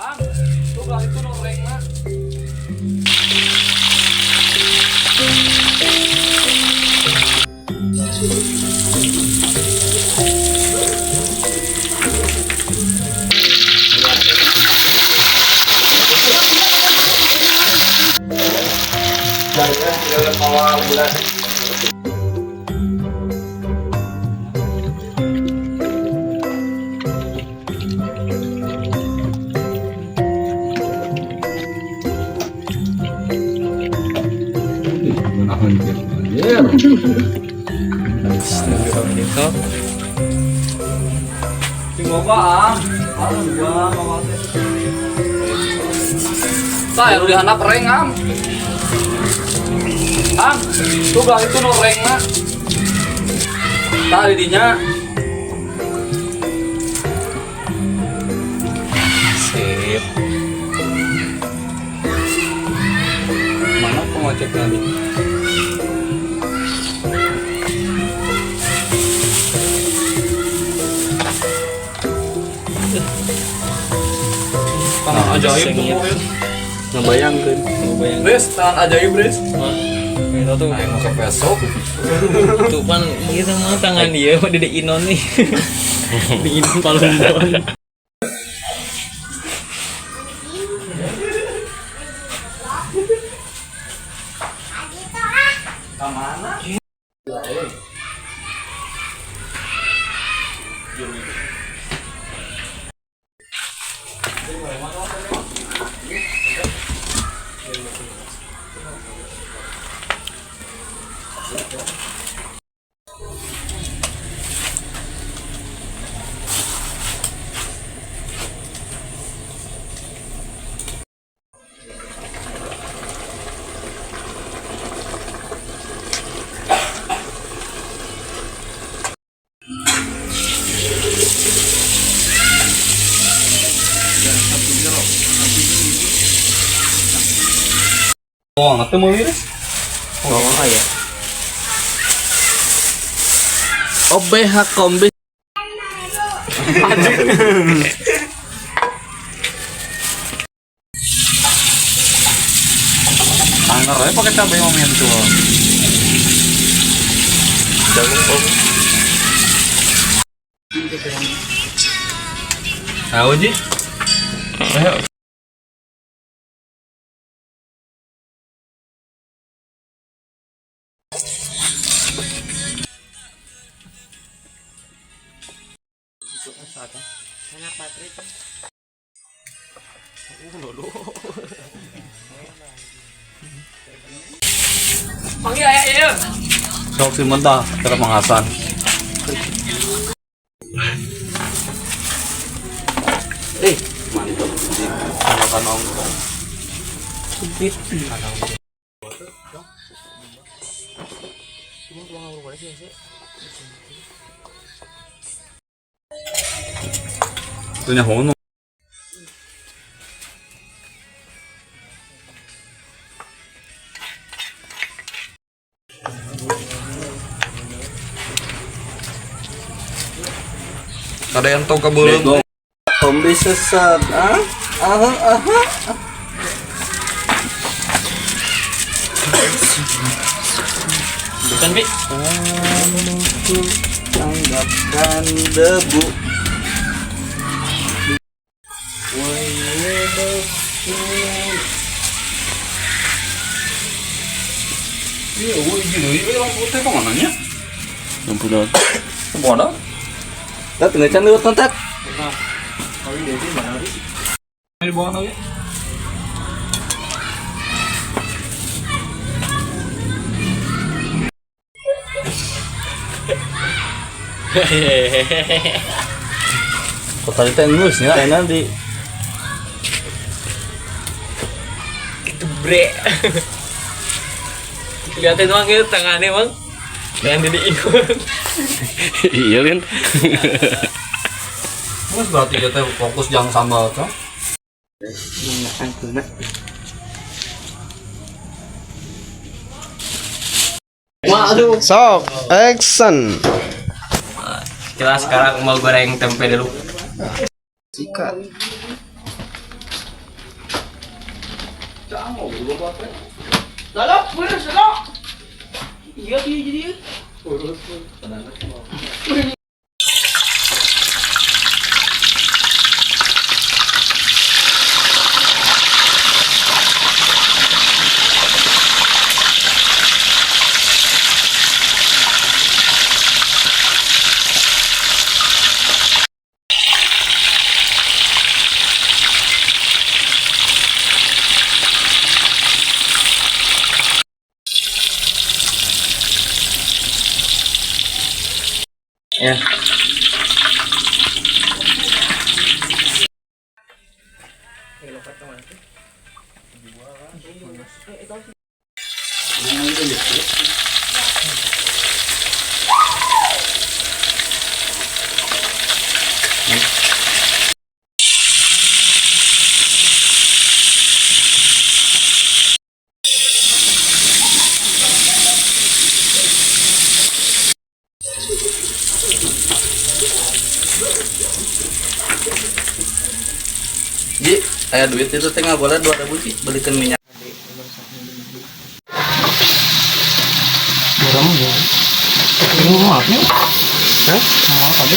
Ang, tuh gak itu noreng mah. Saya udah anak reng am, tuh gak itu noreng mah. Tadi dinya. Sip. Mana pengocek tadi? Tangan ajaib tuh. Ngebayangkan. Bres, tangan ajaib Bres. Itu tuh Ayo ke besok. tuh pan gitu mah tangan dia mah di inon nih. Di inon Palembang. Kemana? Oh, nggak mau liris? Oh ya. OBH kombi. Angker aja pakai cabai momen tuh. Jagung om. Tahu Ji? Ayo. Enak Patrick. Panggil ayah ya. Sok si mentah cara pengasan. Mantap. Makan nongkrong. Sedikit. Itunya hono. Ada yang tahu kabulung? Kombi sesat. Bukan Bi. Tanggapkan debu. Iya, ini lampu teh kemana nya? Lampu naon? Lampu ada? Tat ngecan lewat kontak. Ini bawah lagi. Kok tadi teh nusnya enak di Gitu bre. Lihatin doang gitu tangannya bang. Yang di ikut. iya kan. Mas berarti kita fokus jangan sambal tuh. Waduh. Sok, action. Kita sekarang mau goreng tempe dulu. Sikat. Lalap, bener selok. Iya dia jadi. Ya. Ji, aya duit itu tengah boleh 2.000 Ji, belikan minyak. Berapa ya? Ini maaf nih. Maaf tadi.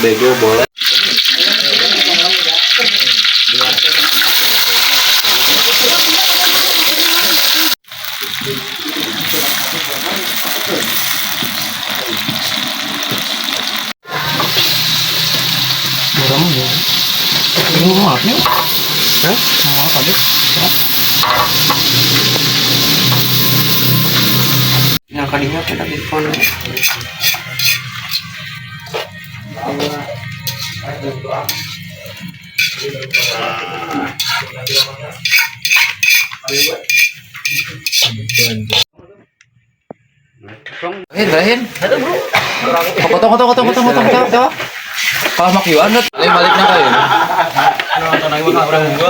Bego boleh. Berapa ya? Ini maaf nih. Maaf tadi. Yang kalinya kita telepon. Rahin. Potong. Coba. Kalau mak yuan deh, baliknya kayu. Nonton lagi mah orang gua.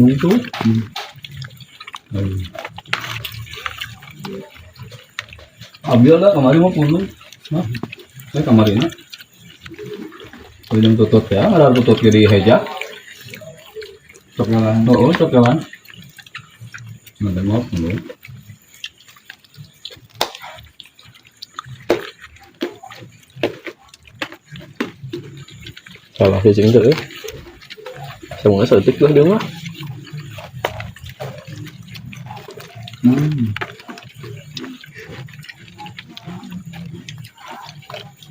Itu. Ambil lah kemarin mau pulang. Nah, kemarin nak. Belum tutup ya, ada tutup kiri heja. Tok jalan. Oh, tok jalan. Nanti mau dulu. Salah sih chính thử. Xong nó sở tích lên đứng á.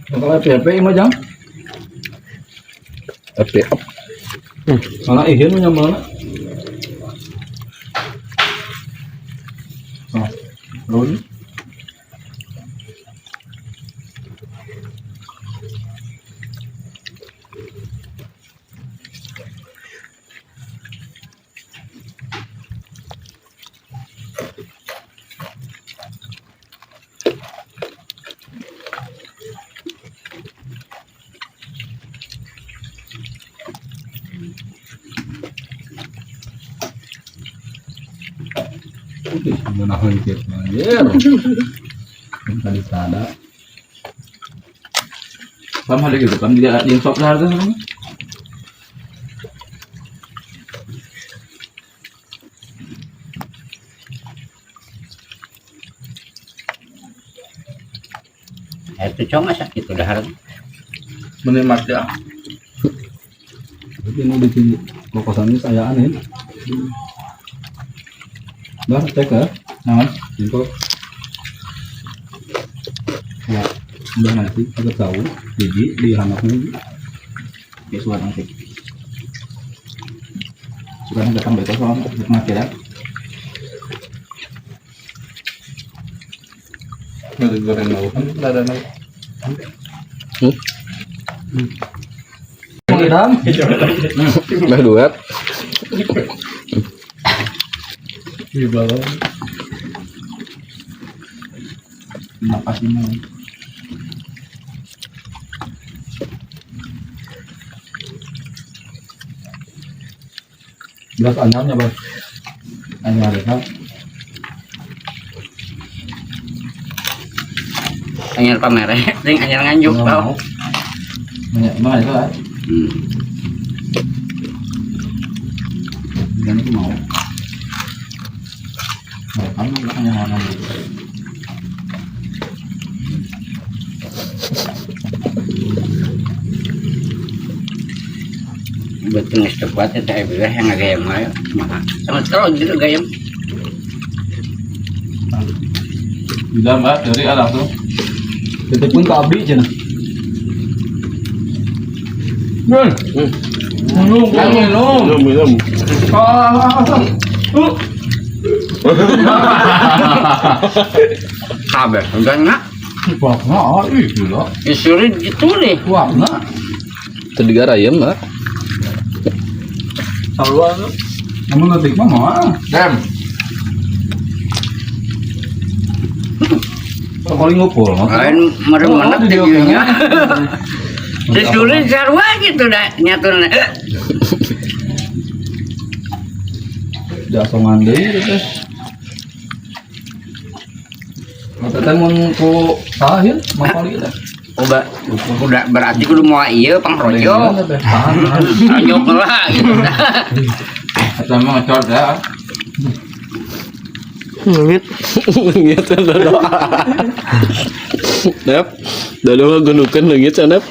Kalau FP mah jang. FP up. Malah ihin mah nyambal. Oh, Roni. Menahan kita anjir. Tadi sada. Sama ada gitu kan dia yang sok harga sama. Itu cuma sakit udah harus Menikmat ya. Tapi mau di kokosan ini saya aneh. Dah cek ya, nah, info. Ya, udah nanti kita tahu biji di hanapnya kayak suara nanti. Sekarang kita tambah soal mati ya. Nanti goreng mau kan ada Dam. Bah duet. Di bawah. Napas ini. Belas anyarnya, Bang. Anyar kan. Anyar pamere, sing anyar nganjuk tau. Banyak banget itu lah. Dan itu mau. Mau kamu hanya mana? Betul nih cepat ya saya bilang yang gayam ayo. Sama terus gitu gayam. Bila Mbak dari arah tuh. Itu pun kabri aja. Minum. Kabar udah nggak? Wah, itu loh. Disuruh gitu nih. Wah, nah. Tadi garayam lah. Saluan tuh. Namun ngetik mah mau. Dem. Kali ngumpul. Lain merem-merem videonya. Disuruh sarwa gitu dah nyatulnya. Jasongan deh gitu. Mata mau ku tahil, mau kali kita. Udah berarti kudu mau iya pangrojo. Anyok lah gitu. Kita mau ngecor ya. Ngit. Ngit dodo. Nep. Dodo gunukeun leungit cenep.